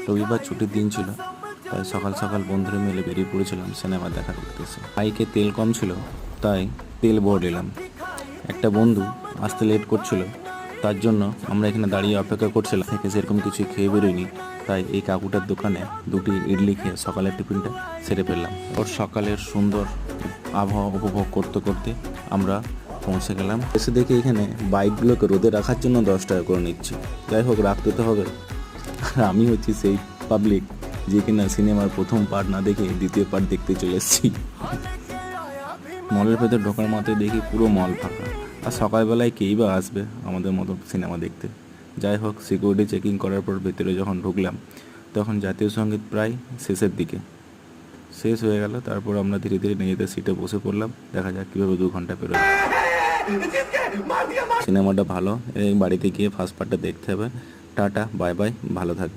রবিবার ছুটির দিন ছিল, তাই সকাল সকাল বন্ধুরা মিলে বেরিয়ে পড়েছিলাম সিনেমা দেখা দেখতেছে। বাইকে তেল কম ছিল, তাই তেল ভরলাম। একটা বন্ধু আসতে লেট করছিল, তার জন্য আমরা এখানে দাঁড়িয়ে অপেক্ষা করছিলাম। থেকে সেরকম কিছু খেয়ে বেরোয়নি, তাই এই কাকুটার দোকানে দুটি ইডলি খেয়ে সকালের টিফিনটা সেরে ফেললাম। ওর সকালের সুন্দর আবহাওয়া উপভোগ করতে করতে আমরা পৌঁছে গেলাম। এসে দেখি এখানে বাইকগুলোকে রোদে রাখার জন্য 10 টাকা করে নিচ্ছে। যাই হোক, রাখতে তো হবে। আর আমি হচ্ছি সেই পাবলিক যে কিনা সিনেমার প্রথম পার্ট না দেখে দ্বিতীয় পার্ট দেখতে চলে এসেছি। মলের ভেতর ঢোকার মাত্রই দেখি পুরো মল ফাঁকা। আর সকালবেলায় কেই বা আসবে আমাদের মতো সিনেমা দেখতে। যাই হোক, সিকিউরিটি চেকিং করার পর ভেতরে যখন ঢুকলাম, তখন জাতীয় সঙ্গীত প্রায় শেষের দিকে শেষ হয়ে গেল। তারপর আমরা ধীরে ধীরে নিজেদের সিটে বসে পড়লাম। দেখা যাক কীভাবে 2 ঘন্টা পেরোয়। সিনেমাটা ভালো, এই বাড়িতে গিয়ে ফার্স্ট পার্টটা দেখতে হবে। টাটা, বাই বাই, ভালো থাকবে।